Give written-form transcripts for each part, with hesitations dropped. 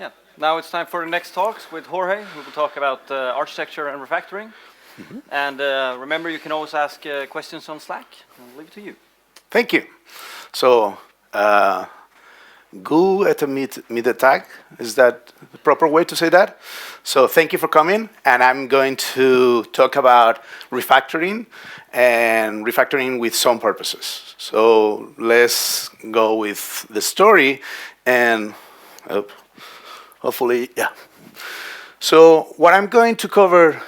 Yeah. Now it's time for the next talks with Jorge, who will talk about architecture and refactoring. And remember, you can always ask questions on Slack. I'll leave it to you. Thank you. So, Gu at the tag, is that the proper way to say that? So thank you for coming, and I'm going to talk about refactoring, and refactoring with some purposes. So let's go with the story, and hopefully, yeah. So what I'm going to cover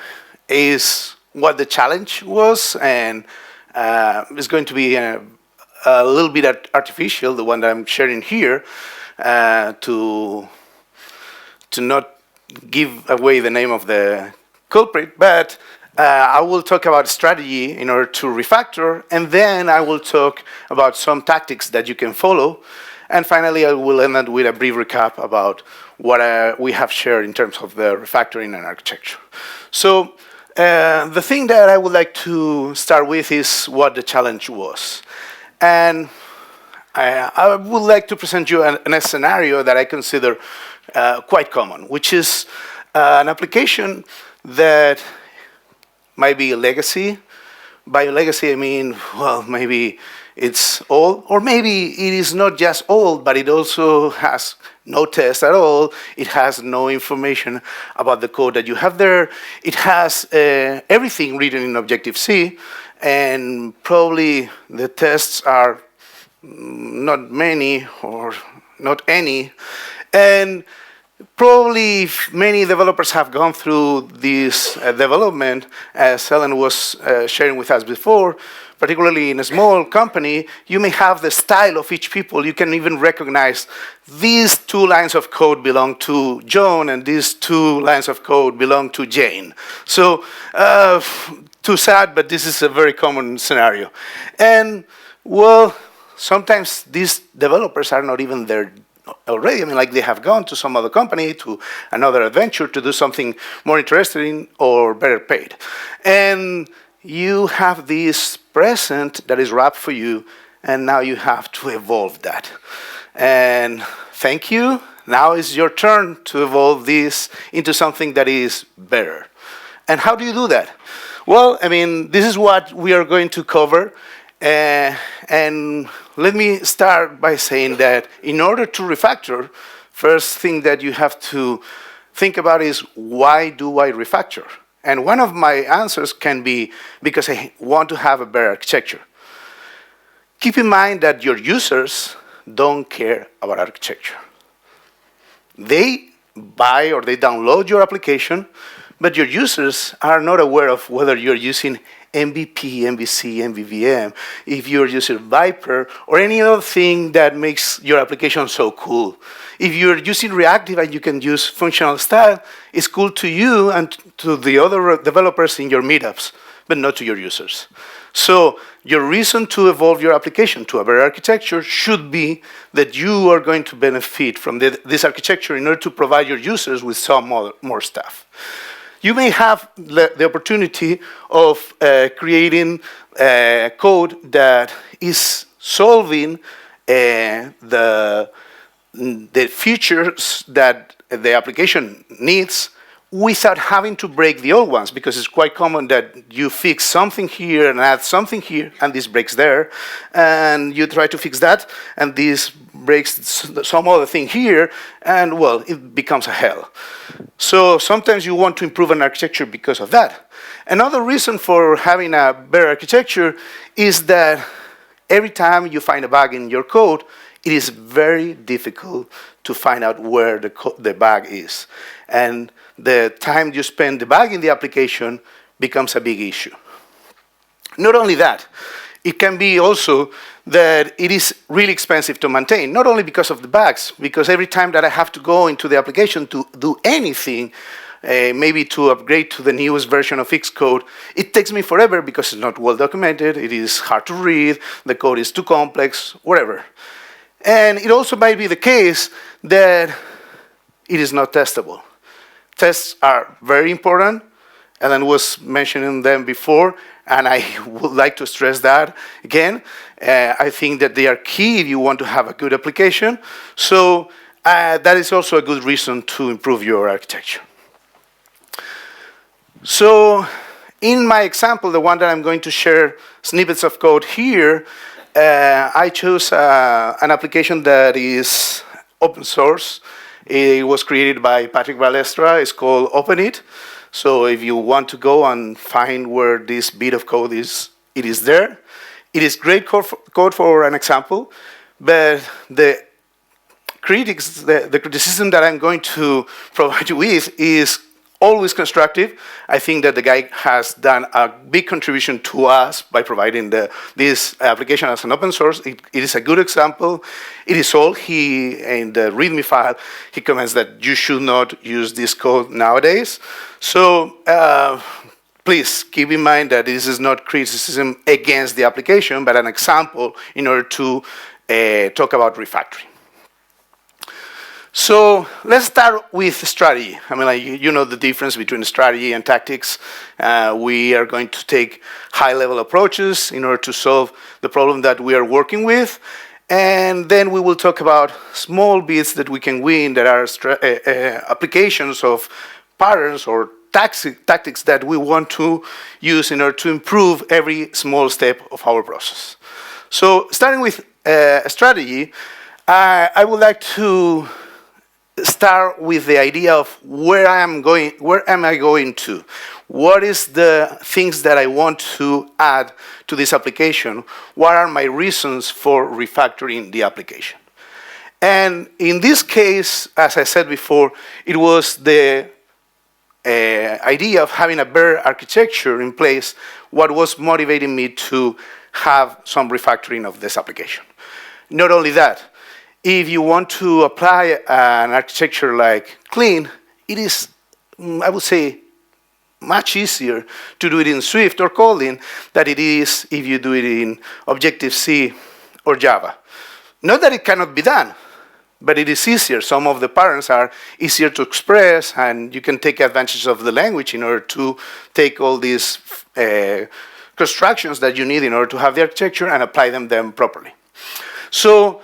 is what the challenge was, and it's going to be a little bit artificial, the one that I'm sharing here, to not give away the name of the culprit, but I will talk about strategy in order to refactor, and then I will talk about some tactics that you can follow, and finally I will end up with a brief recap about what we have shared in terms of the refactoring and architecture. So the thing that I would like to start with is what the challenge was. And I would like to present you a scenario that I consider quite common, which is an application that might be a legacy. By a legacy, I mean, well, maybe it's old, or maybe it is not just old, but it also has no test at all. It has no information about the code that you have there. It has everything written in Objective-C, and probably the tests are not many or not any. And probably many developers have gone through this development, as Ellen was sharing with us before. Particularly in a small company, you may have the style of each people. You can even recognize these 2 lines of code belong to John, and these 2 lines of code belong to Jane. So, too sad, but this is a very common scenario. And, well, sometimes these developers are not even there already. I mean, like, they have gone to some other company, to another adventure, to do something more interesting or better paid. And you have this present that is wrapped for you, and now you have to evolve that. And thank you. Now is your turn to evolve this into something that is better. And how do you do that? Well, I mean, this is what we are going to cover. And let me start by saying that in order to refactor, first thing that you have to think about is, why do I refactor? And one of my answers can be because I want to have a better architecture. Keep in mind that your users don't care about architecture. They buy or they download your application, but your users are not aware of whether you're using MVP, MVC, MVVM, if you're using Viper, or any other thing that makes your application so cool. If you're using reactive and you can use functional style, it's cool to you and to the other developers in your meetups, but not to your users. So your reason to evolve your application to a better architecture should be that you are going to benefit from this architecture in order to provide your users with some more stuff. You may have the opportunity of creating code that is solving the features that the application needs without having to break the old ones, because it's quite common that you fix something here and add something here, and this breaks there, and you try to fix that, and this breaks some other thing here, and, well, it becomes a hell. So sometimes you want to improve an architecture because of that. Another reason for having a better architecture is that every time you find a bug in your code, it is very difficult to find out where the bug is. And the time you spend debugging the application becomes a big issue. Not only that, it can be also that it is really expensive to maintain, not only because of the bugs, because every time that I have to go into the application to do anything, maybe to upgrade to the newest version of Xcode, it takes me forever because it's not well documented, it is hard to read, the code is too complex, whatever. And it also might be the case that it is not testable. Tests are very important. Ellen was mentioning them before, and I would like to stress that again. I think that they are key if you want to have a good application. So that is also a good reason to improve your architecture. So in my example, the one that I'm going to share snippets of code here, I chose an application that is open source. It was created by Patrick Balestra. It's called OpenIt. So if you want to go and find where this bit of code is, it is there. It is great code for an example, but the criticism that I'm going to provide you with is always constructive. I think that the guy has done a big contribution to us by providing this application as an open source. It is a good example. It is all in the README file, he comments that you should not use this code nowadays. So please keep in mind that this is not criticism against the application, but an example in order to talk about refactoring. So let's start with strategy. I mean, like, you know the difference between strategy and tactics. We are going to take high-level approaches in order to solve the problem that we are working with. And then we will talk about small bits that we can win that are applications of patterns or tactics that we want to use in order to improve every small step of our process. So starting with strategy, I would like to start with the idea of where am I going to? What is the things that I want to add to this application? What are my reasons for refactoring the application? And in this case, as I said before, it was the idea of having a better architecture in place what was motivating me to have some refactoring of this application. Not only that, if you want to apply an architecture like Clean, it is, I would say, much easier to do it in Swift or Kotlin than it is if you do it in Objective-C or Java. Not that it cannot be done, but it is easier. Some of the patterns are easier to express, and you can take advantage of the language in order to take all these constructions that you need in order to have the architecture and apply them properly. So,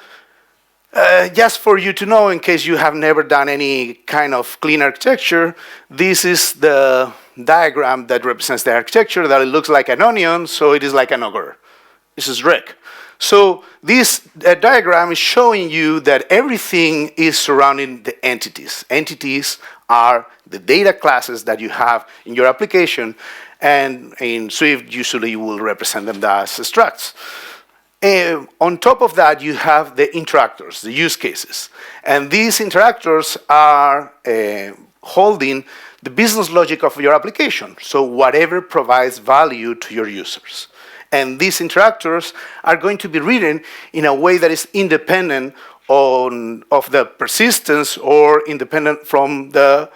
just for you to know, in case you have never done any kind of clean architecture, this is the diagram that represents the architecture, that it looks like an onion, so it is like an ogre. This is Rick. So this diagram is showing you that everything is surrounding the entities. Entities are the data classes that you have in your application, and in Swift, usually you will represent them as structs. On top of that, you have the interactors, the use cases. And these interactors are holding the business logic of your application, so whatever provides value to your users. And these interactors are going to be written in a way that is independent of the persistence or independent from the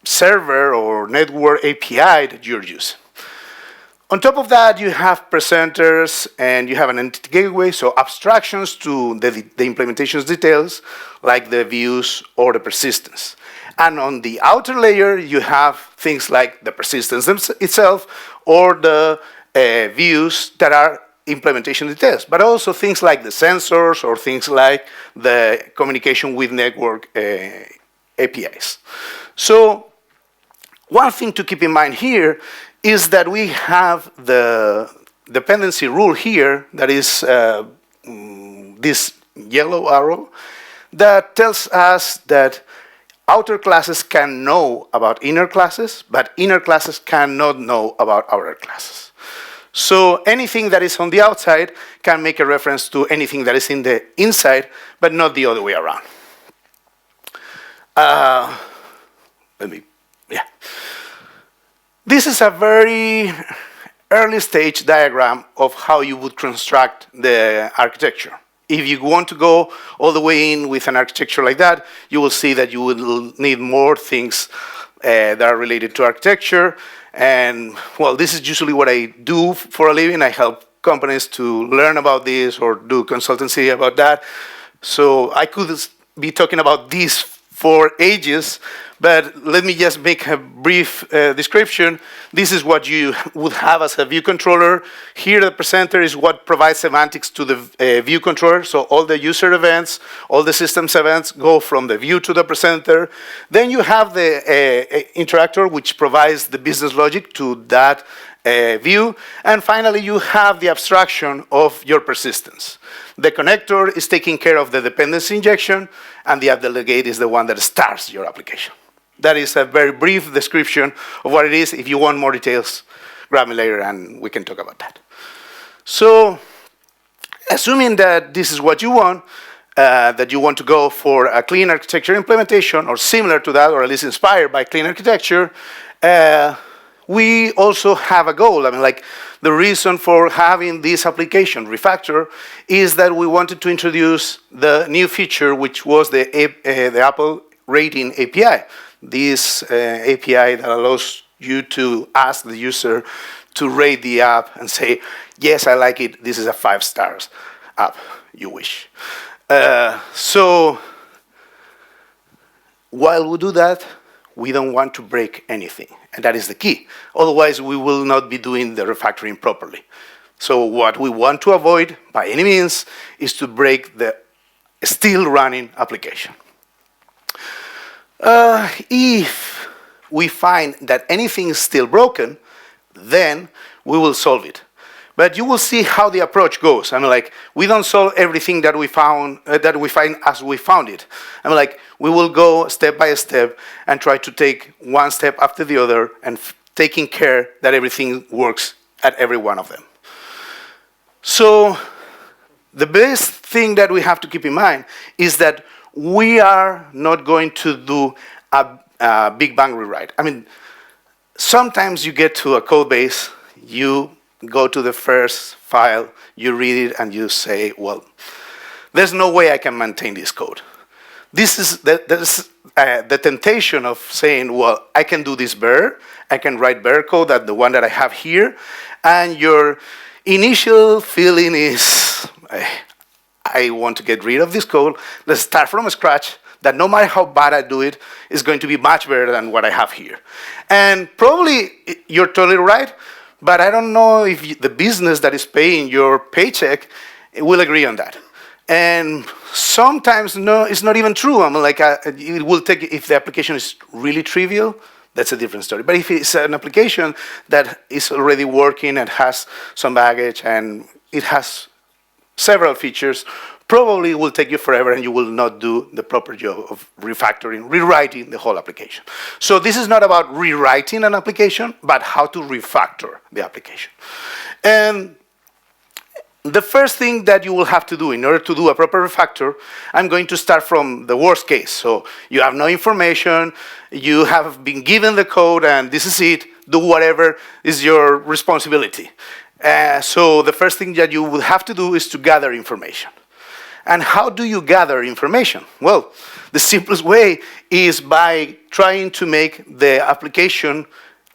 server or network API that you're using. On top of that, you have presenters and you have an entity gateway, so abstractions to the implementation's details, like the views or the persistence. And on the outer layer, you have things like the persistence itself or the views that are implementation details, but also things like the sensors or things like the communication with network APIs. So one thing to keep in mind here is that we have the dependency rule here, that is this yellow arrow, that tells us that outer classes can know about inner classes, but inner classes cannot know about outer classes. So anything that is on the outside can make a reference to anything that is in the inside, but not the other way around. This is a very early stage diagram of how you would construct the architecture. If you want to go all the way in with an architecture like that, you will see that you will need more things that are related to architecture. And, well, this is usually what I do for a living. I help companies to learn about this or do consultancy about that. So I could be talking about this for ages, But let me just make a brief description. This is what you would have as a view controller. Here, the presenter is what provides semantics to the view controller. So all the user events, all the systems events go from the view to the presenter. Then you have the interactor, which provides the business logic to that view. And finally, you have the abstraction of your persistence. The connector is taking care of the dependency injection, and the app delegate is the one that starts your application. That is a very brief description of what it is. If you want more details, grab me later and we can talk about that. So, assuming that this is what you want, that you want to go for a clean architecture implementation, or similar to that, or at least inspired by clean architecture, we also have a goal. I mean, like, the reason for having this application, Refactor, is that we wanted to introduce the new feature, which was the Apple Rating API. This API that allows you to ask the user to rate the app and say, yes, I like it, this is a 5 stars app, you wish. So while we do that, we don't want to break anything, and that is the key. Otherwise, we will not be doing the refactoring properly. So what we want to avoid, by any means, is to break the still running application. If we find that anything is still broken, then we will solve it. But you will see how the approach goes. I mean, like, we don't solve everything that we find as we found it. I mean, like, we will go step by step and try to take one step after the other and taking care that everything works at every one of them. So the best thing that we have to keep in mind is that we are not going to do a big bang rewrite. I mean, sometimes you get to a code base, you go to the first file, you read it, and you say, well, there's no way I can maintain this code. This is the temptation of saying, well, I can do this better, I can write better code than the one that I have here, and your initial feeling is, I want to get rid of this code, let's start from scratch, that no matter how bad I do it, it's going to be much better than what I have here. And probably you're totally right, but I don't know if the business that is paying your paycheck will agree on that. And sometimes, no, it's not even true. I mean, like, it will take, if the application is really trivial, that's a different story. But if it's an application that is already working and has some baggage and it has several features, probably it will take you forever and you will not do the proper job of refactoring, rewriting the whole application. So this is not about rewriting an application, but how to refactor the application. And the first thing that you will have to do in order to do a proper refactor, I'm going to start from the worst case. So you have no information, you have been given the code, and this is it, do whatever is your responsibility. So the first thing that you will have to do is to gather information. And how do you gather information? Well, the simplest way is by trying to make the application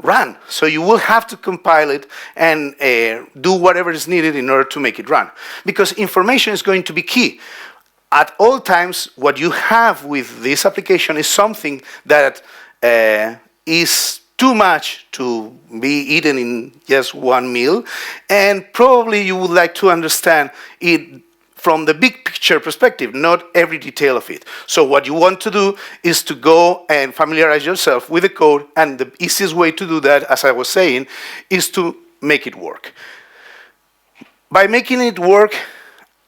run. So you will have to compile it and do whatever is needed in order to make it run. Because information is going to be key. At all times, what you have with this application is something that is too much to be eaten in just one meal. And probably you would like to understand it from the big picture perspective, not every detail of it. So what you want to do is to go and familiarize yourself with the code, and the easiest way to do that, as I was saying, is to make it work. By making it work,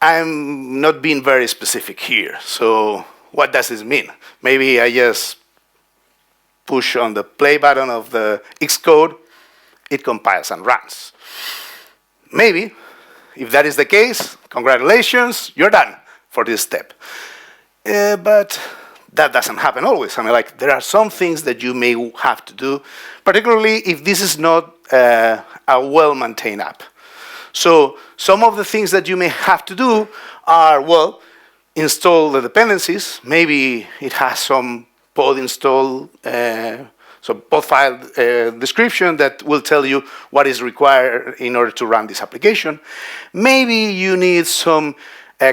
I'm not being very specific here. So what does this mean? Maybe I just push on the play button of the Xcode, it compiles and runs. Maybe. If that is the case, congratulations, you're done for this step. But that doesn't happen always. I mean, like, there are some things that you may have to do, particularly if this is not a well-maintained app. So some of the things that you may have to do are, well, install the dependencies. Maybe it has some pod install, so pod file description that will tell you what is required in order to run this application. Maybe you need some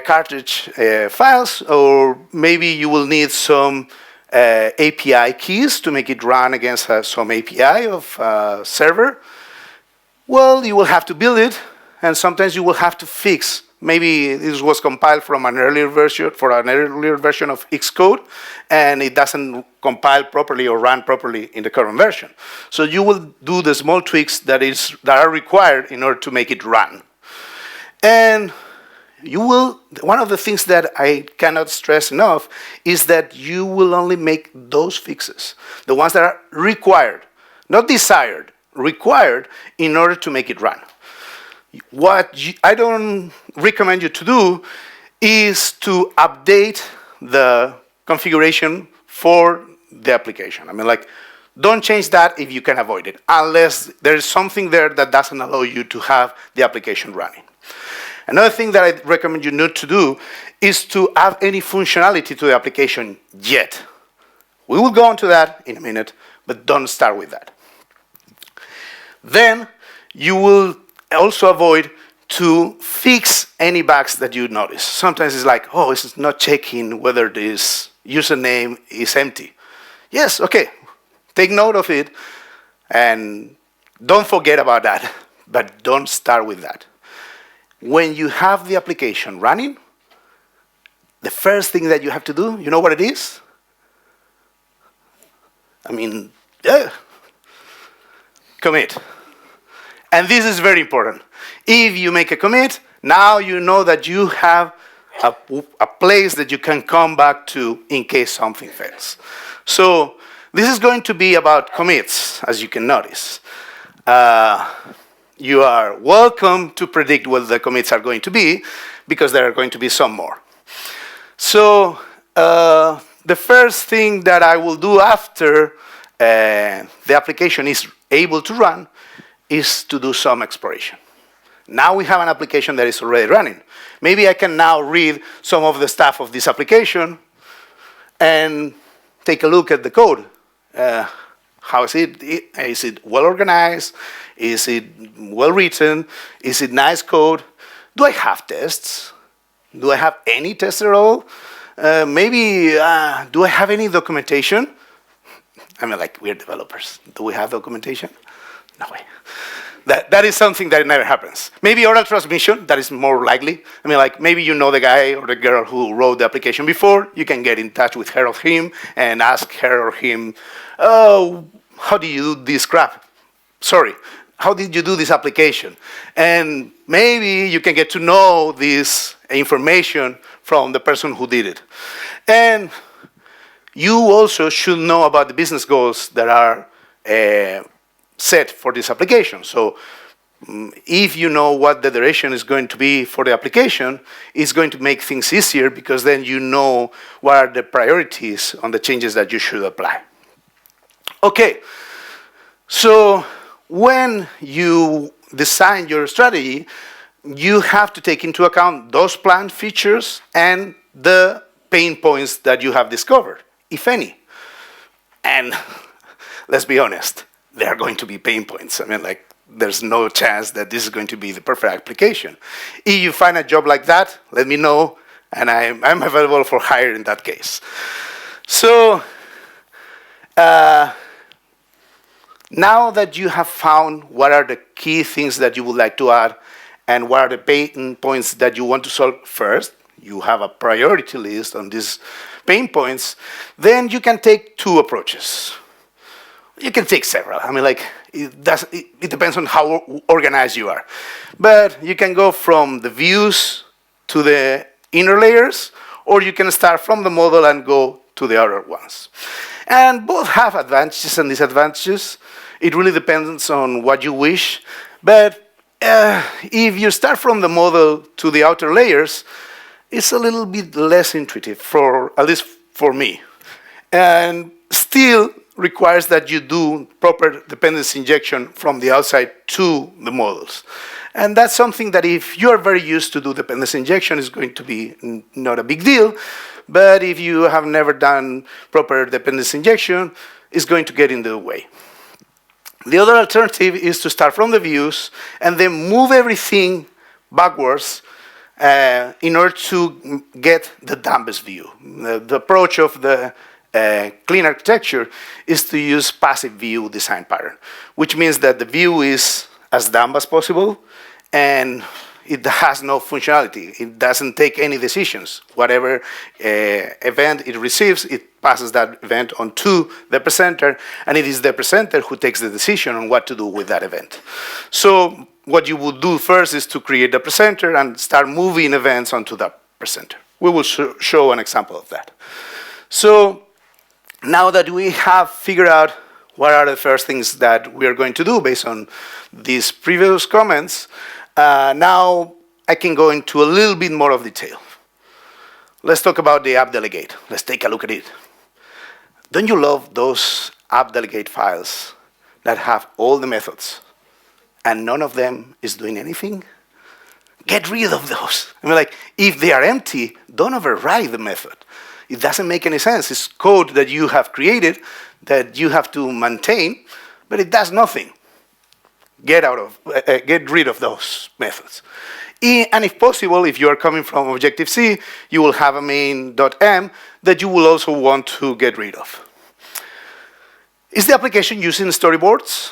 cartridge files, or maybe you will need some API keys to make it run against some API of server. Well, you will have to build it, and sometimes you will have to fix. Maybe this was compiled from an earlier version, of Xcode, and it doesn't compile properly or run properly in the current version. So you will do the small tweaks that are required in order to make it run. And one of the things that I cannot stress enough is that you will only make those fixes, the ones that are required, not desired, required in order to make it run. What I don't recommend you to do is to update the configuration for the application. I mean, like, don't change that if you can avoid it, unless there is something there that doesn't allow you to have the application running. Another thing that I recommend you not to do is to add any functionality to the application yet. We will go on to that in a minute, but don't start with that. Then you will also avoid to fix any bugs that you notice. Sometimes it's like, oh, it's not checking whether this username is empty. Yes, okay, take note of it, and don't forget about that, but don't start with that. When you have the application running, the first thing that you have to do, you know what it is? I mean, yeah, commit. And this is very important. If you make a commit, now you know that you have a place that you can come back to in case something fails. So this is going to be about commits, as you can notice. You are welcome to predict what the commits are going to be, because there are going to be some more. So the first thing that I will do after the application is able to run is to do some exploration. Now we have an application that is already running. Maybe I can now read some of the stuff of this application and take a look at the code. How is it? Is it well organized? Is it well written? Is it nice code? Do I have tests? Do I have any tests at all? Maybe, do I have any documentation? I mean, like, we're developers. Do we have documentation? No way. That is something that never happens. Maybe oral transmission, that is more likely. I mean, like, maybe you know the guy or the girl who wrote the application before. You can get in touch with her or him and ask her or him, oh, how do you do this crap? Sorry, how did you do this application? And maybe you can get to know this information from the person who did it. And you also should know about the business goals that are set for this application. So if you know what the direction is going to be for the application, it's going to make things easier, because then you know what are the priorities on the changes that you should apply. Okay, so when you design your strategy, you have to take into account those planned features and the pain points that you have discovered, if any. And let's be honest, there are going to be pain points. I mean, like, there's no chance that this is going to be the perfect application. If you find a job like that, let me know, and I'm available for hire in that case. So now that you have found what are the key things that you would like to add and what are the pain points that you want to solve first, you have a priority list on these pain points, then you can take two approaches. You can take several. I mean, like, it depends on how organized you are. But you can go from the views to the inner layers, or you can start from the model and go to the other ones. And both have advantages and disadvantages. It really depends on what you wish. But if you start from the model to the outer layers, it's a little bit less intuitive, at least for me. And still requires that you do proper dependency injection from the outside to the models. And that's something that if you're very used to do dependency injection, is going to be not a big deal. But if you have never done proper dependency injection, it's going to get in the way. The other alternative is to start from the views and then move everything backwards in order to get the dumbest view. The approach of the clean architecture is to use passive view design pattern, which means that the view is as dumb as possible, and it has no functionality. It doesn't take any decisions. Whatever event it receives, it passes that event on to the presenter, and it is the presenter who takes the decision on what to do with that event. So what you would do first is to create the presenter and start moving events onto the presenter. We will show an example of that. So now that we have figured out what are the first things that we are going to do based on these previous comments, now I can go into a little bit more of detail. Let's talk about the app delegate. Let's take a look at it. Don't you love those app delegate files that have all the methods and none of them is doing anything? Get rid of those. I mean, like, if they are empty, don't override the method. It doesn't make any sense. It's code that you have created that you have to maintain, but it does nothing. Get rid of those methods. And if possible, if you are coming from Objective-C, you will have a main.m that you will also want to get rid of. Is the application using storyboards?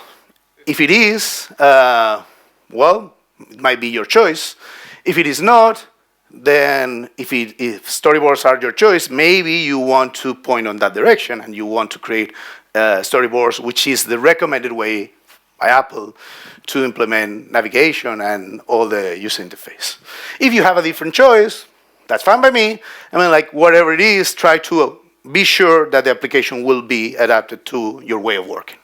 If it is, well, it might be your choice. If it is not, then if storyboards are your choice, maybe you want to point on that direction and you want to create storyboards, which is the recommended way by Apple to implement navigation and all the user interface. If you have a different choice, that's fine by me. I mean, like, whatever it is, try to be sure that the application will be adapted to your way of working.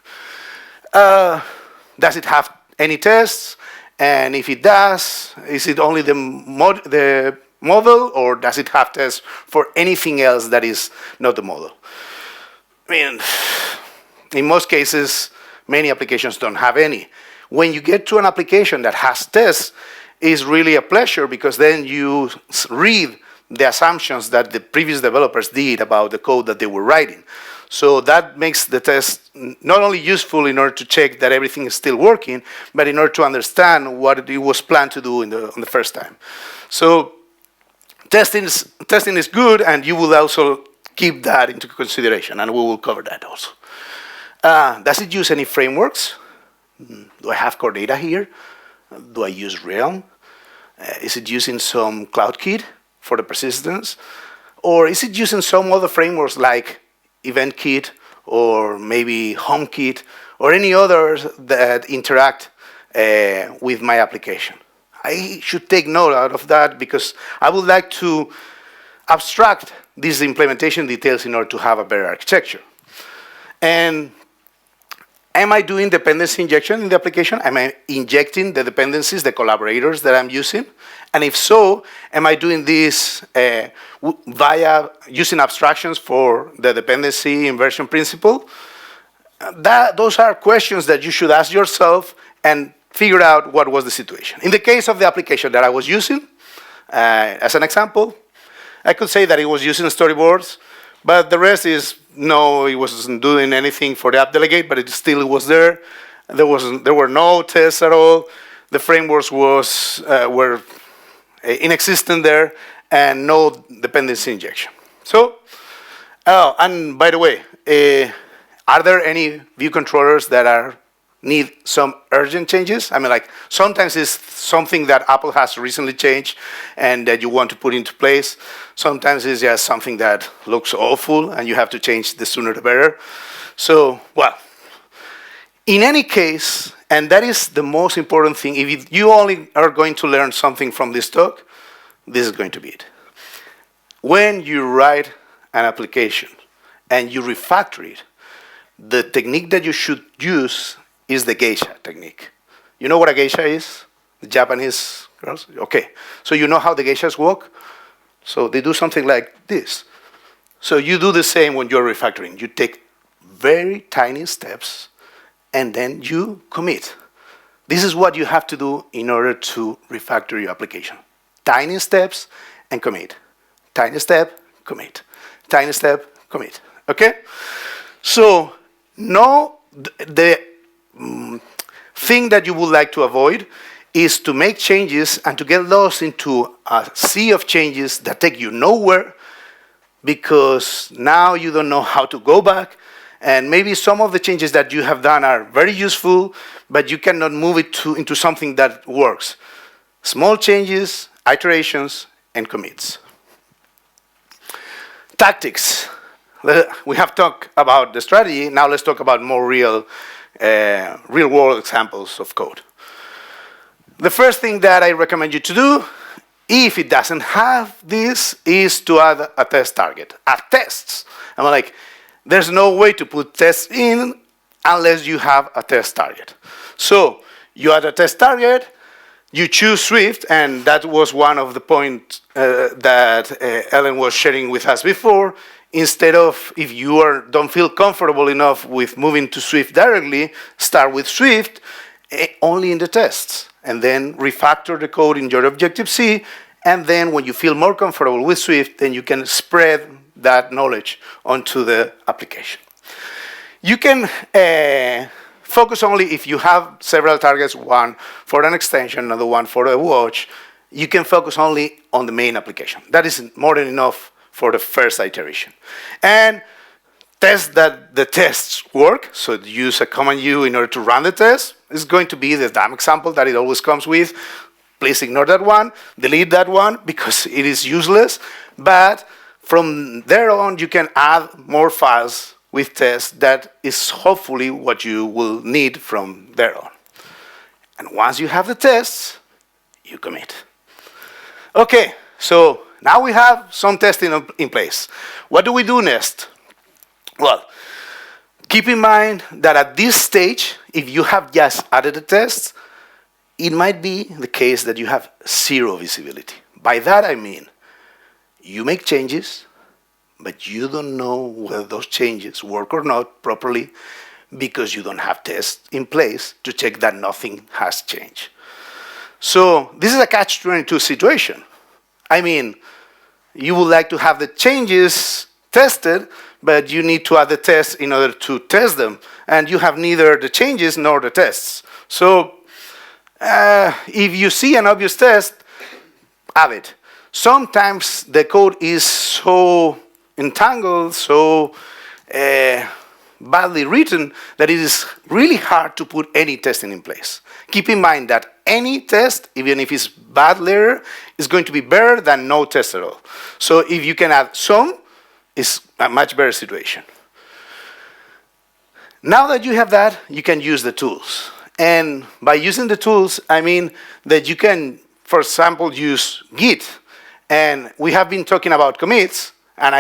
Does it have any tests? And if it does, is it only the model, or does it have tests for anything else that is not the model? I mean, in most cases, many applications don't have any. When you get to an application that has tests, it's really a pleasure because then you read the assumptions that the previous developers did about the code that they were writing. So that makes the test not only useful in order to check that everything is still working, but in order to understand what it was planned to do on the first time. So testing is good, and you will also keep that into consideration, and we will cover that also. Does it use any frameworks? Do I have core data here? Do I use Realm? Is it using some CloudKit for the persistence? Or is it using some other frameworks like EventKit or maybe HomeKit or any others that interact with my application? I should take note out of that because I would like to abstract these implementation details in order to have a better architecture. And am I doing dependency injection in the application? Am I injecting the dependencies, the collaborators that I'm using? And if so, am I doing this via using abstractions for the dependency inversion principle? Those are questions that you should ask yourself and figure out what was the situation. In the case of the application that I was using, as an example, I could say that it was using storyboards, but the rest is no, it wasn't doing anything for the app delegate, but it still was there. There were no tests at all. The frameworks were inexistent there, and no dependency injection. So, and by the way, are there any view controllers that need some urgent changes? I mean, like, sometimes it's something that Apple has recently changed and that you want to put into place. Sometimes it's just something that looks awful and you have to change the sooner the better. So, well, in any case, and that is the most important thing, if you only are going to learn something from this talk, this is going to be it. When you write an application and you refactor it, the technique that you should use is the geisha technique. You know what a geisha is? The Japanese girls? Okay. So you know how the geishas work? So they do something like this. So you do the same when you're refactoring. You take very tiny steps and then you commit. This is what you have to do in order to refactor your application. Tiny steps and commit. Tiny step, commit. Tiny step, commit. Okay? So no, the thing that you would like to avoid is to make changes and to get lost into a sea of changes that take you nowhere because now you don't know how to go back, and maybe some of the changes that you have done are very useful, but you cannot move it into something that works. Small changes, iterations, and commits. Tactics. We have talked about the strategy. Now let's talk about more real-world examples of code. The first thing that I recommend you to do, if it doesn't have this, is to add a test target. Add tests. I'm like, there's no way to put tests in unless you have a test target. So you add a test target, you choose Swift, and that was one of the points that Ellen was sharing with us before. Instead of, if you don't feel comfortable enough with moving to Swift directly, start with Swift only in the tests, and then refactor the code in your Objective-C, and then when you feel more comfortable with Swift, then you can spread that knowledge onto the application. You can focus only if you have several targets, one for an extension, another one for a watch. You can focus only on the main application. That is more than enough for the first iteration. And test that the tests work, so use a command U in order to run the test. It's going to be the dumb example that it always comes with. Please ignore that one, delete that one, because it is useless. But from there on, you can add more files with tests. That is hopefully what you will need from there on. And once you have the tests, you commit. Okay, so now we have some testing in place. What do we do next? Well, keep in mind that at this stage, if you have just added a test, it might be the case that you have zero visibility. By that I mean, you make changes, but you don't know whether those changes work or not properly because you don't have tests in place to check that nothing has changed. So this is a catch-22 situation. I mean, you would like to have the changes tested, but you need to add the tests in order to test them. And you have neither the changes nor the tests. So if you see an obvious test, add it. Sometimes the code is so entangled, so badly written, that it is really hard to put any testing in place. Keep in mind that any test, even if it's bad layer, is going to be better than no test at all. So if you can add some, it's a much better situation. Now that you have that, you can use the tools. And by using the tools, I mean that you can, for example, use Git. And we have been talking about commits, and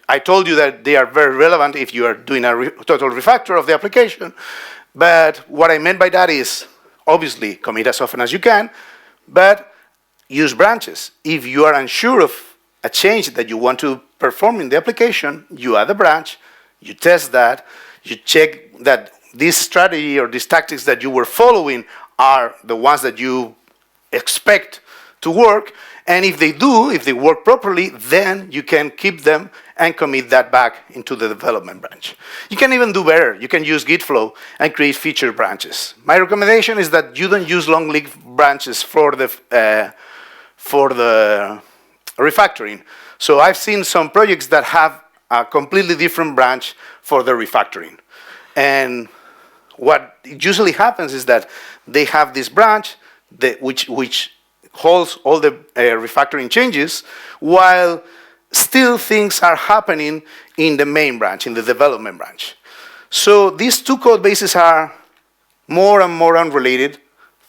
I told you that they are very relevant if you are doing a total refactor of the application. But what I meant by that is, obviously, commit as often as you can, but use branches. If you are unsure of a change that you want to perform in the application, you add a branch, you test that, you check that this strategy or these tactics that you were following are the ones that you expect to work, and if they do, if they work properly, then you can keep them and commit that back into the development branch. You can even do better. You can use Git flow and create feature branches. My recommendation is that you don't use long-lived branches for the refactoring. So I've seen some projects that have a completely different branch for the refactoring. And what usually happens is that they have this branch which holds all the refactoring changes, while still things are happening in the main branch, in the development branch. So these two code bases are more and more unrelated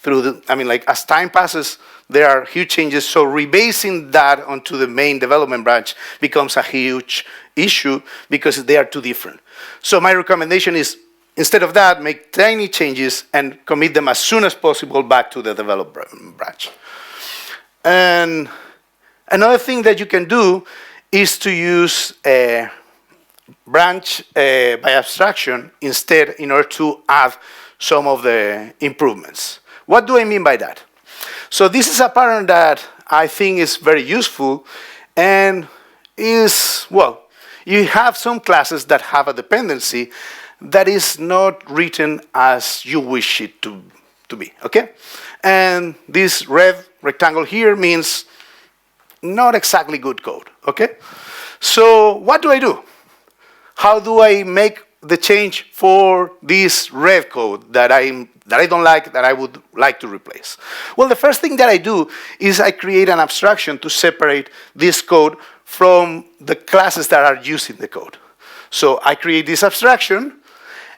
as time passes, there are huge changes, so rebasing that onto the main development branch becomes a huge issue because they are too different. So my recommendation is, instead of that, make tiny changes and commit them as soon as possible back to the development branch. And another thing that you can do is to use a branch by abstraction instead in order to add some of the improvements. What do I mean by that? So this is a pattern that I think is very useful and is, well, you have some classes that have a dependency that is not written as you wish it to be, okay? And this red rectangle here means not exactly good code, okay? So what do? How do I make the change for this red code that I don't like, that I would like to replace? Well, the first thing that I do is I create an abstraction to separate this code from the classes that are using the code. So I create this abstraction,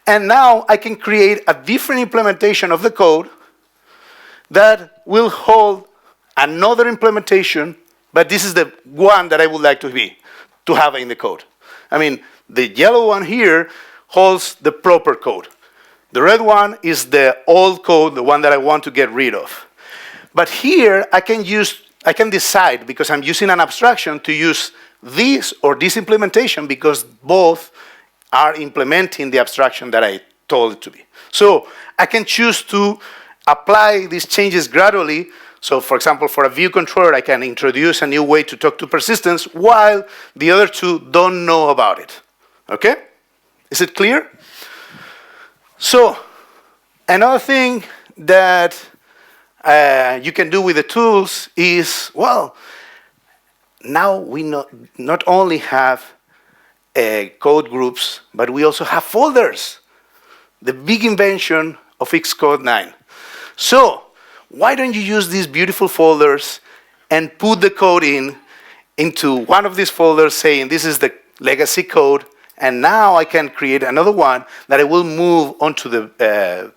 and now I can create a different implementation of the code that will hold another implementation, but this is the one that I would like to have in the code. I mean, the yellow one here holds the proper code. The red one is the old code, the one that I want to get rid of. But here I can decide, because I'm using an abstraction, to use this or this implementation, because both are implementing the abstraction that I told it to be. So I can choose to apply these changes gradually. So for example, for a view controller, I can introduce a new way to talk to persistence while the other two don't know about it. Okay? Is it clear? So another thing that you can do with the tools is, well, now we not only have code groups, but we also have folders. The big invention of Xcode 9. So why don't you use these beautiful folders and put the code into one of these folders, saying this is the legacy code, and now I can create another one that I will move onto the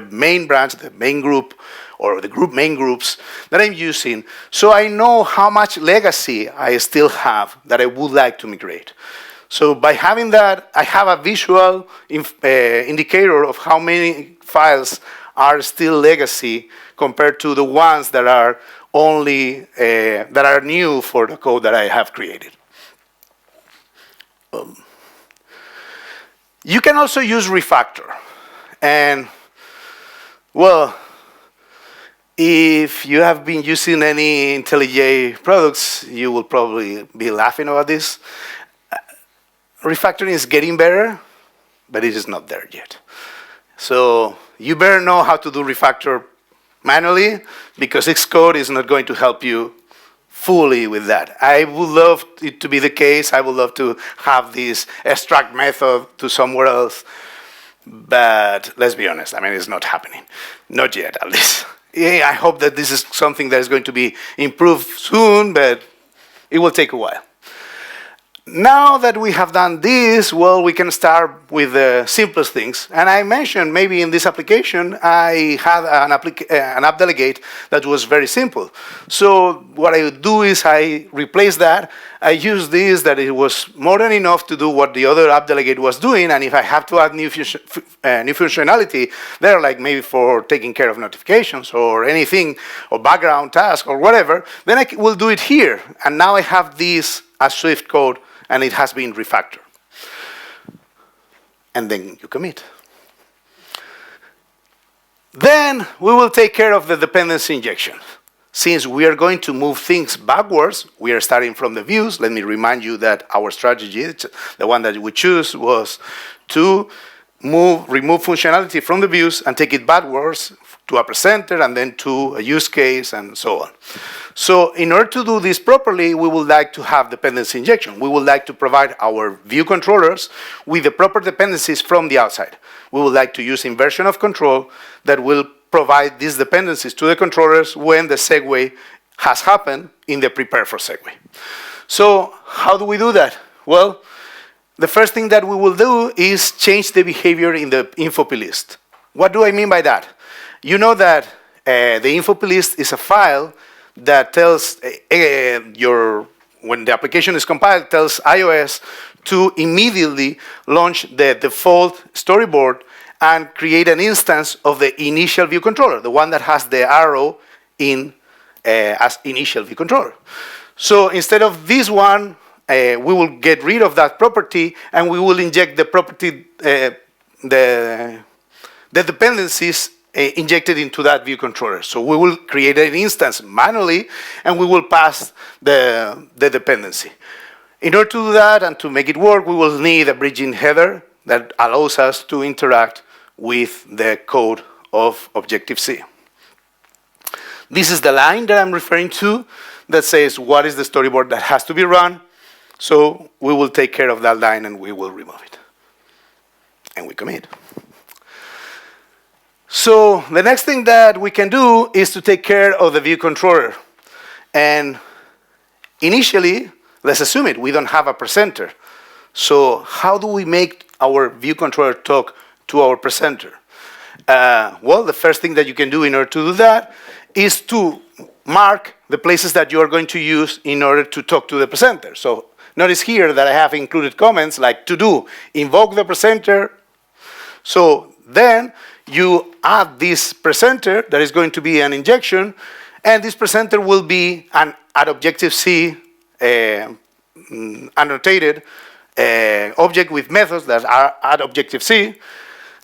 main branch, the main group, or the main groups that I'm using, so I know how much legacy I still have that I would like to migrate. So by having that, I have a visual indicator of how many files are still legacy compared to the ones that are only that are new for the code that I have created. You can also use Refactor, and well, if you have been using any IntelliJ products, you will probably be laughing about this. Refactoring is getting better, but it is not there yet. So you better know how to do refactor manually, because Xcode is not going to help you fully with that. I would love it to be the case. I would love to have this extract method to somewhere else. But let's be honest, I mean, it's not happening. Not yet, at least. Yeah, I hope that this is something that is going to be improved soon, but it will take a while. Now that we have done this, well, we can start with the simplest things. And I mentioned maybe in this application, I had an app delegate that was very simple. So what I would do is I replace that. I use this, that it was more than enough to do what the other app delegate was doing. And if I have to add new functionality there, like maybe for taking care of notifications or anything, or background task or whatever, then I will do it here. And now I have this as Swift code, and it has been refactored. And then you commit. Then we will take care of the dependency injection. Since we are going to move things backwards, we are starting from the views. Let me remind you that our strategy, the one that we choose, was to remove functionality from the views and take it backwards to a presenter and then to a use case and so on. So in order to do this properly, we would like to have dependency injection. We would like to provide our view controllers with the proper dependencies from the outside. We would like to use inversion of control that will provide these dependencies to the controllers when the segue has happened in the prepare for segue. So how do we do that? Well, the first thing that we will do is change the behavior in the info plist. What do I mean by that? You know that the info plist is a file that tells when the application is compiled, tells iOS to immediately launch the default storyboard and create an instance of the initial view controller, the one that has the arrow in as initial view controller. So instead of this one, we will get rid of that property, and we will inject the property, the dependencies injected into that view controller. So we will create an instance manually, and we will pass the dependency. In order to do that and to make it work, we will need a bridging header that allows us to interact with the code of Objective-C. This is the line that I'm referring to that says what is the storyboard that has to be run. So we will take care of that line and we will remove it. And we commit. So the next thing that we can do is to take care of the view controller. And initially, let's assume it, we don't have a presenter. So how do we make our view controller talk to our presenter? Well, the first thing that you can do in order to do that is to mark the places that you are going to use in order to talk to the presenter. So notice here that I have included comments like to do, invoke the presenter. So then you add this presenter that is going to be an injection, and this presenter will be an at Objective-C annotated object with methods that are at Objective-C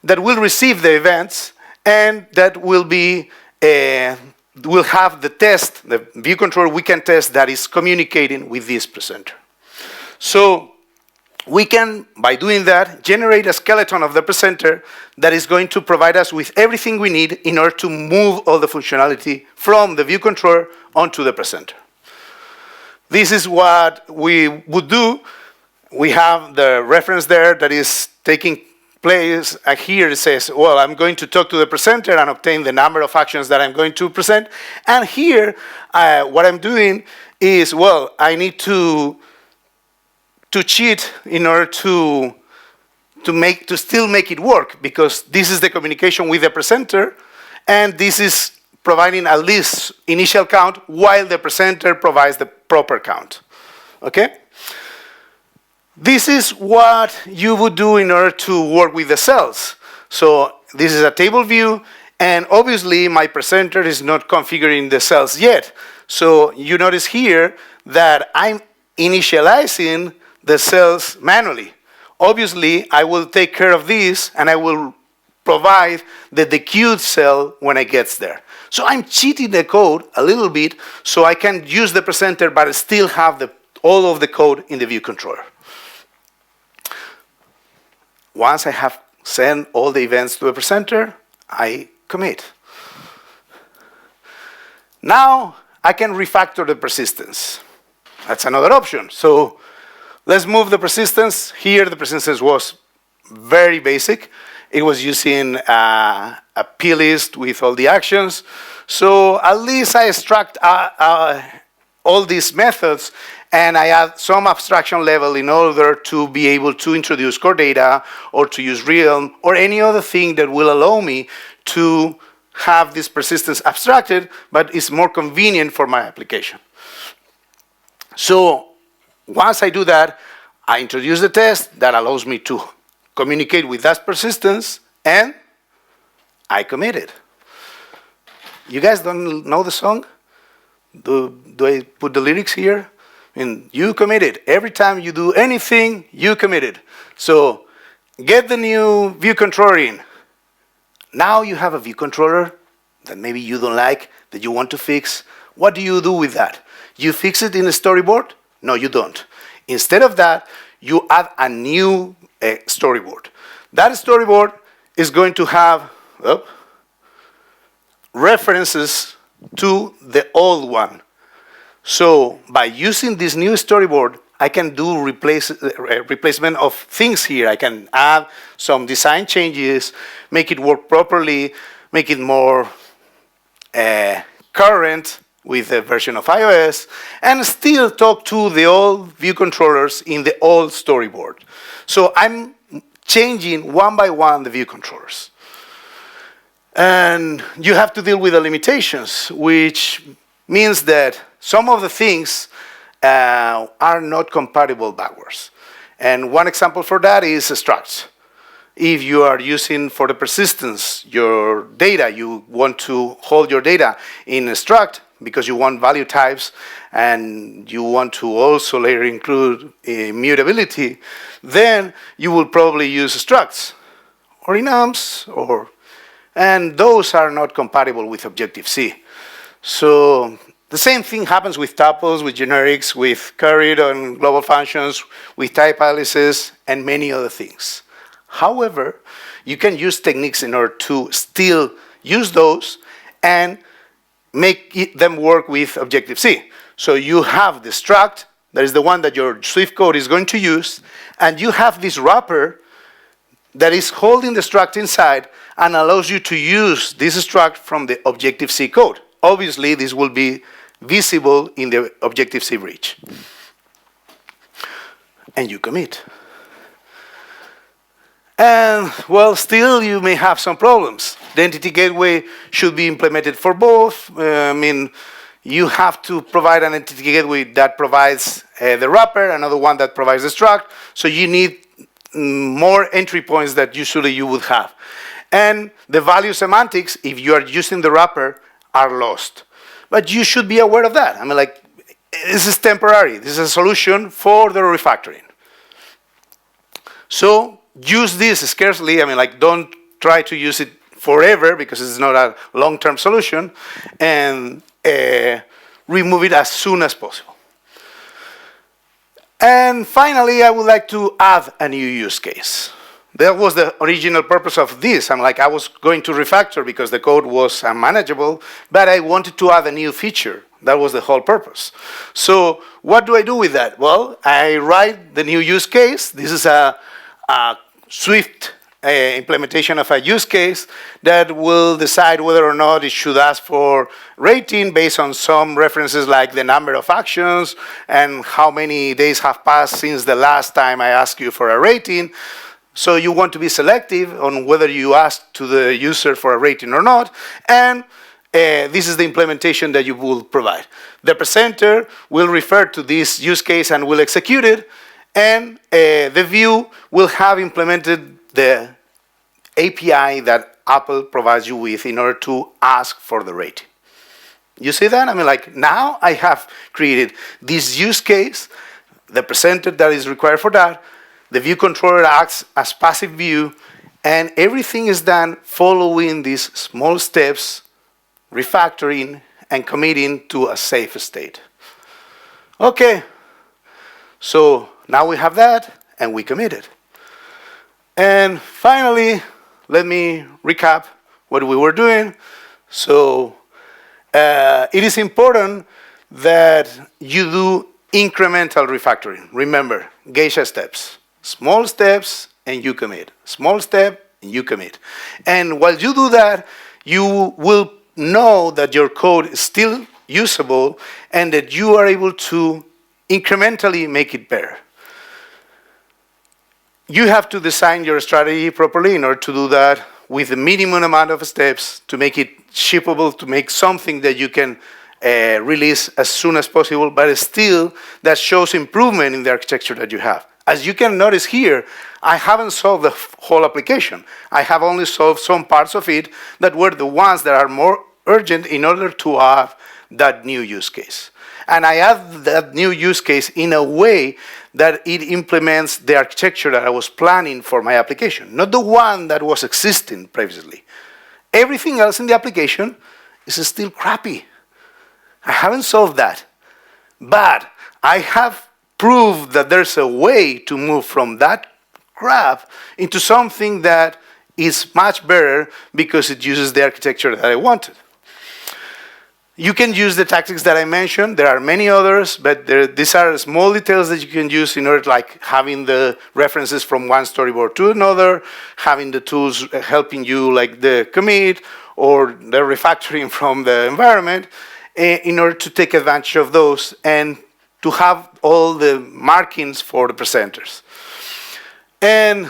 that will receive the events and that will be will have the test, the view controller we can test that is communicating with this presenter. So we can, by doing that, generate a skeleton of the presenter that is going to provide us with everything we need in order to move all the functionality from the view controller onto the presenter. This is what we would do. We have the reference there that is taking place. Here it says, well, I'm going to talk to the presenter and obtain the number of actions that I'm going to present. And here, what I'm doing is, well, I need to cheat in order to still make it work, because this is the communication with the presenter, and this is providing at least initial count while the presenter provides the proper count. Okay? This is what you would do in order to work with the cells. So this is a table view, and obviously my presenter is not configuring the cells yet. So you notice here that I'm initializing the cells manually. Obviously, I will take care of this, and I will provide the dequeued cell when it gets there. So I'm cheating the code a little bit so I can use the presenter but still have all of the code in the view controller. Once I have sent all the events to the presenter, I commit. Now I can refactor the persistence. That's another option. So let's move the persistence. Here the persistence was very basic. It was using a plist with all the actions. So at least I extract all these methods, and I add some abstraction level in order to be able to introduce core data or to use realm or any other thing that will allow me to have this persistence abstracted, but it's more convenient for my application. So once I do that, I introduce the test that allows me to communicate with that persistence, and I commit it. You guys don't know the song? Do I put the lyrics here? And you committed. Every time you do anything, you committed. So get the new view controller in. Now you have a view controller that maybe you don't like, that you want to fix. What do you do with that? You fix it in a storyboard? No, you don't. Instead of that, you add a new storyboard. That storyboard is going to have references to the old one. So by using this new storyboard, I can do replacement of things here. I can add some design changes, make it work properly, make it more current with the version of iOS, and still talk to the old view controllers in the old storyboard. So I'm changing one by one the view controllers. And you have to deal with the limitations, which means that some of the things are not compatible backwards. And one example for that is structs. If you are using for the persistence your data, you want to hold your data in a struct because you want value types and you want to also later include immutability, then you will probably use structs or enums, and those are not compatible with Objective-C. So the same thing happens with tuples, with generics, with curried on global functions, with type aliases, and many other things. However, you can use techniques in order to still use those and make them work with Objective-C. So you have the struct that is the one that your Swift code is going to use, and you have this wrapper that is holding the struct inside and allows you to use this struct from the Objective-C code. Obviously, this will be visible in the Objective-C bridge. And you commit. And, well, still you may have some problems. The entity gateway should be implemented for both. You have to provide an entity gateway that provides the wrapper, another one that provides the struct. So you need more entry points that usually you would have. And the value semantics, if you are using the wrapper, are lost. But you should be aware of that. This is temporary. This is a solution for the refactoring. So use this scarcely. Don't try to use it forever because it's not a long-term solution, and remove it as soon as possible. And finally, I would like to add a new use case. That was the original purpose of this. I was going to refactor because the code was unmanageable, but I wanted to add a new feature. That was the whole purpose. So what do I do with that? Well, I write the new use case. This is a Swift implementation of a use case that will decide whether or not it should ask for rating based on some references like the number of actions and how many days have passed since the last time I asked you for a rating. So you want to be selective on whether you ask to the user for a rating or not. And this is the implementation that you will provide. The presenter will refer to this use case and will execute it. And the view will have implemented the API that Apple provides you with in order to ask for the rating. You see that? Now I have created this use case, the presenter that is required for that, the view controller acts as passive view, and everything is done following these small steps, refactoring and committing to a safe state. Okay, so now we have that, and we committed. And finally, let me recap what we were doing. So it is important that you do incremental refactoring. Remember, geisha steps. Small steps, and you commit. Small step, and you commit. And while you do that, you will know that your code is still usable and that you are able to incrementally make it better. You have to design your strategy properly in order to do that with the minimum amount of steps to make it shippable, to make something that you can release as soon as possible, but still that shows improvement in the architecture that you have. As you can notice here, I haven't solved the whole application. I have only solved some parts of it that were the ones that are more urgent in order to have that new use case. And I add that new use case in a way that it implements the architecture that I was planning for my application, not the one that was existing previously. Everything else in the application is still crappy. I haven't solved that. But I have proved that there's a way to move from that crap into something that is much better because it uses the architecture that I wanted. You can use the tactics that I mentioned. There are many others, but these are small details that you can use in order, like having the references from one storyboard to another, having the tools helping you, like the commit or the refactoring from the environment, in order to take advantage of those and to have all the markings for the presenters. And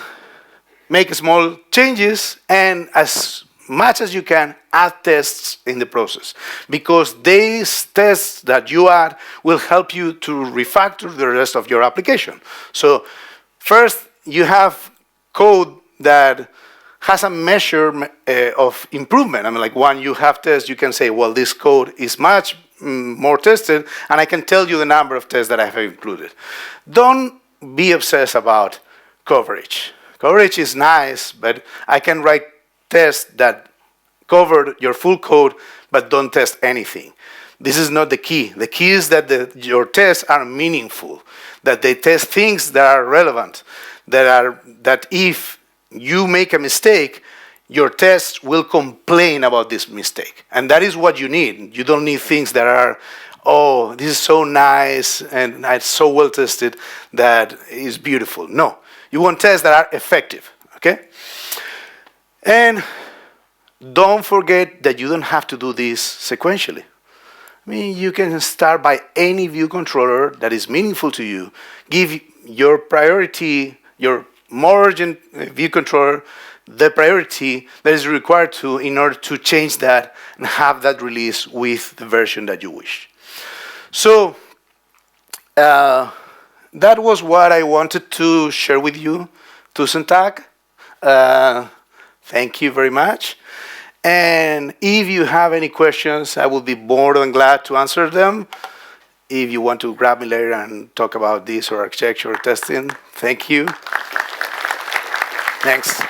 make small changes, and as much as you can, add tests in the process, because these tests that you add will help you to refactor the rest of your application. So first, you have code that has a measure of improvement. Like when you have tests, you can say, well, this code is much more tested, and I can tell you the number of tests that I have included. Don't be obsessed about coverage. Coverage is nice, but I can write tests that cover your full code, but don't test anything. This is not the key. The key is that your tests are meaningful, that they test things that are relevant, that if you make a mistake, your tests will complain about this mistake. And that is what you need. You don't need things that are oh, this is so nice and it's so well tested that it's beautiful. No, you want tests that are effective, okay? And don't forget that you don't have to do this sequentially. I mean, you can start by any view controller that is meaningful to you. Give your priority, your more urgent view controller, the priority that is required to in order to change that and have that release with the version that you wish. So that was what I wanted to share with you. Tusen thank you very much. And if you have any questions, I will be more than glad to answer them. If you want to grab me later and talk about this or architecture or testing, thank you. Thanks.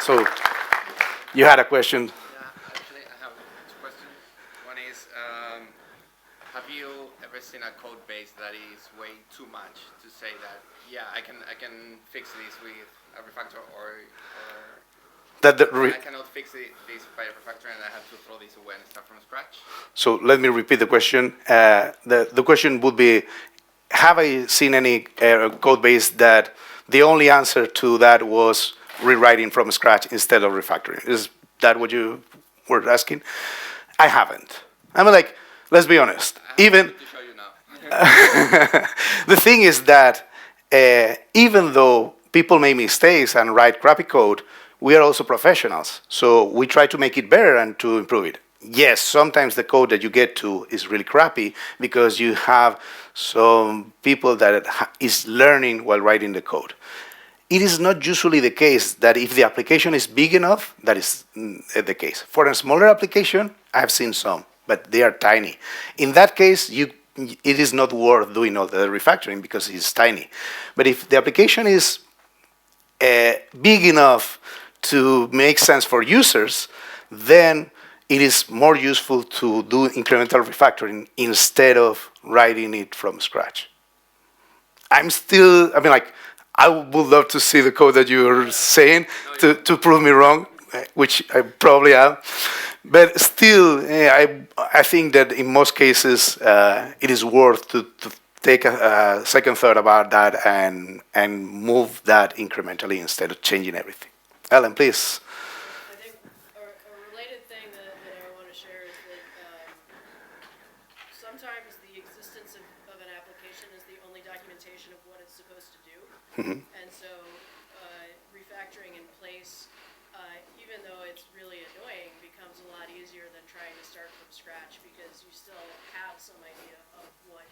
So, you had a question. Yeah, actually, I have two questions. One is, have you ever seen a code base that is way too much to say that, yeah, I can fix this with a refactor or That I cannot fix this by a refactor and I have to throw this away and start from scratch? So let me repeat the question. The question would be, have I seen any code base that the only answer to that was rewriting from scratch instead of refactoring? Is that what you were asking? I haven't. I mean, like, let's be honest. Even to show you now. the thing is that even though people make mistakes and write crappy code, we are also professionals. So we try to make it better and to improve it. Yes, sometimes the code that you get to is really crappy because you have some people that is learning while writing the code. It is not usually the case that if the application is big enough, that is the case. For a smaller application, I've seen some, but they are tiny. In that case, it is not worth doing all the refactoring because it's tiny. But if the application is big enough to make sense for users, then it is more useful to do incremental refactoring instead of writing it from scratch. I would love to see the code that you're saying to prove me wrong, which I probably am. But still, I think that in most cases, it is worth to take a second thought about that and move that incrementally instead of changing everything. Ellen, please. I think a related thing that I want to share is that sometimes the existence of an application is the only documentation of what it's supposed to do. Mm-hmm. And so refactoring in place, even though it's really annoying, becomes a lot easier than trying to start from scratch because you still have some idea of what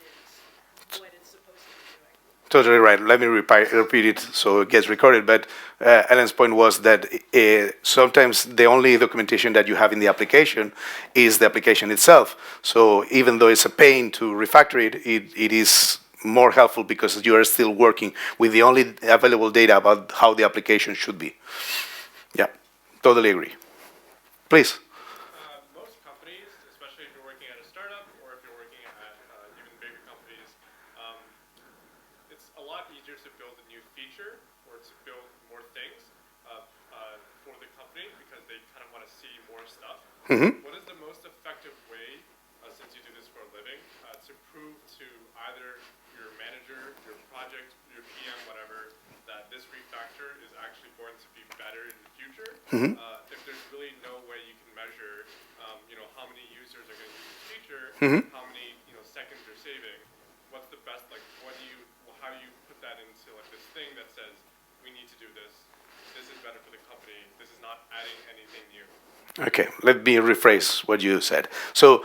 it's supposed to be doing. Totally right. Let me repeat it so it gets recorded. But Ellen's point was that sometimes the only documentation that you have in the application is the application itself. So even though it's a pain to refactor it, it is more helpful because you are still working with the only available data about how the application should be. Yeah, totally agree. Please. Most companies, especially if you're working at a startup or if you're working at even bigger companies, it's a lot easier to build a new feature or to build more things for the company because they kind of want to see more stuff. Mm-hmm. What is the most effective way, since you do this for a living, to prove to either your manager, your project, your PM, whatever, that this refactor is actually going to be better in the future? Mm-hmm. If there's really no way you can measure, how many users are going to use this feature, Mm-hmm. how many seconds you're saving, what's the best? Like, how do you put that into like this thing that says we need to do this? This is better for the company. This is not adding anything new. Okay, let me rephrase what you said. So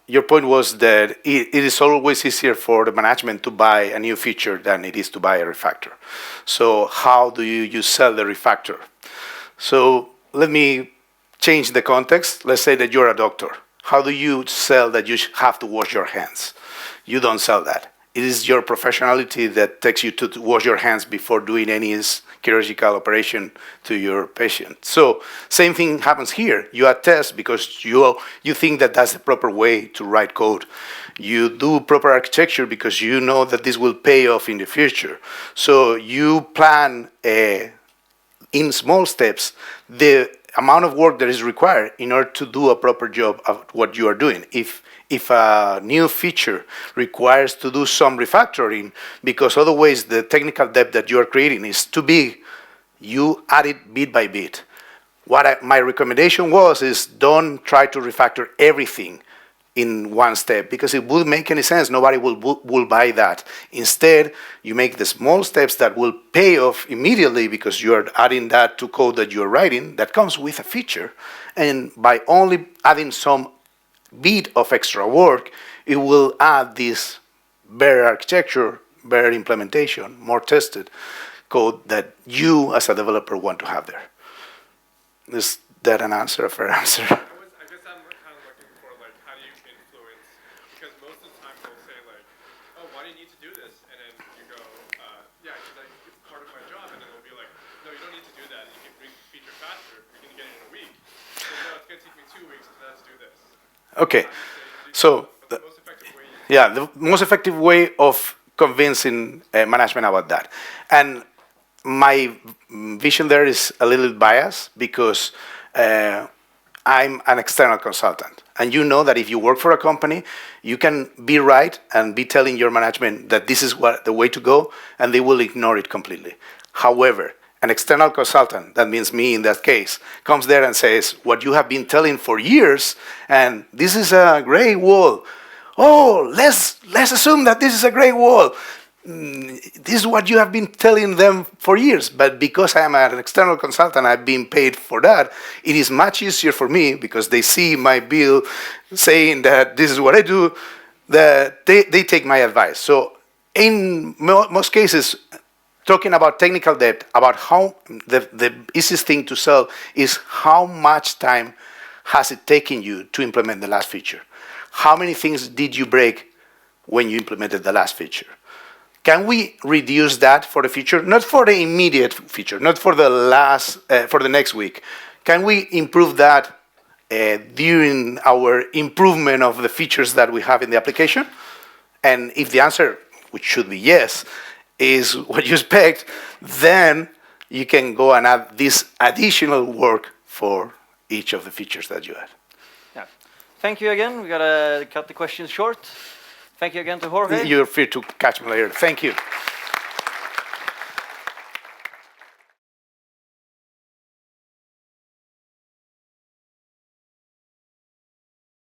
your point was that it is always easier for the management to buy a new feature than it is to buy a refactor. So how do you sell the refactor? So let me change the context. Let's say that you're a doctor. How do you sell that you have to wash your hands? You don't sell that. It is your professionality that takes you to wash your hands before doing any chirurgical operation to your patient. So same thing happens here. You attest because you think that that's the proper way to write code. You do proper architecture because you know that this will pay off in the future. So you plan in small steps the amount of work that is required in order to do a proper job of what you are doing. If a new feature requires to do some refactoring, because otherwise the technical debt that you are creating is too big, you add it bit by bit. My recommendation is don't try to refactor everything in one step, because it wouldn't make any sense. Nobody will buy that. Instead, you make the small steps that will pay off immediately, because you are adding that to code that you're writing that comes with a feature. And by only adding some bit of extra work, it will add this better architecture, better implementation, more tested code that you as a developer want to have there. Is that an answer, a fair answer? I guess I'm kind of looking for, like, how do you influence, because most of the time they'll say, like, oh, why do you need to do this? And then you go, yeah, because it's part of my job. And then they'll be like, no, you don't need to do that. You can bring the feature faster. You can get it in a week. So, no, it's going to take me 2 weeks, so let's do this. Okay. So, the most effective way the most effective way of convincing management about that. And my vision there is a little biased, because I'm an external consultant. And you know that if you work for a company, you can be right and be telling your management that this is the way to go, and they will ignore it completely. However, an external consultant, that means me in that case, comes there and says, what you have been telling for years, and this is a gray wall. Oh, let's assume that this is a gray wall. This is what you have been telling them for years, but because I am an external consultant, I've been paid for that, it is much easier for me, because they see my bill saying that this is what I do, that they take my advice. So in most cases, talking about technical debt, about how the easiest thing to sell is how much time has it taken you to implement the last feature? How many things did you break when you implemented the last feature? Can we reduce that for the future? Not for the immediate feature, not for the next week. Can we improve that during our improvement of the features that we have in the application? And if the answer, which should be yes, is what you expect, then you can go and add this additional work for each of the features that you add. Yeah. Thank you again. We got to cut the questions short. Thank you again to Jorge. You're free to catch me later. Thank you.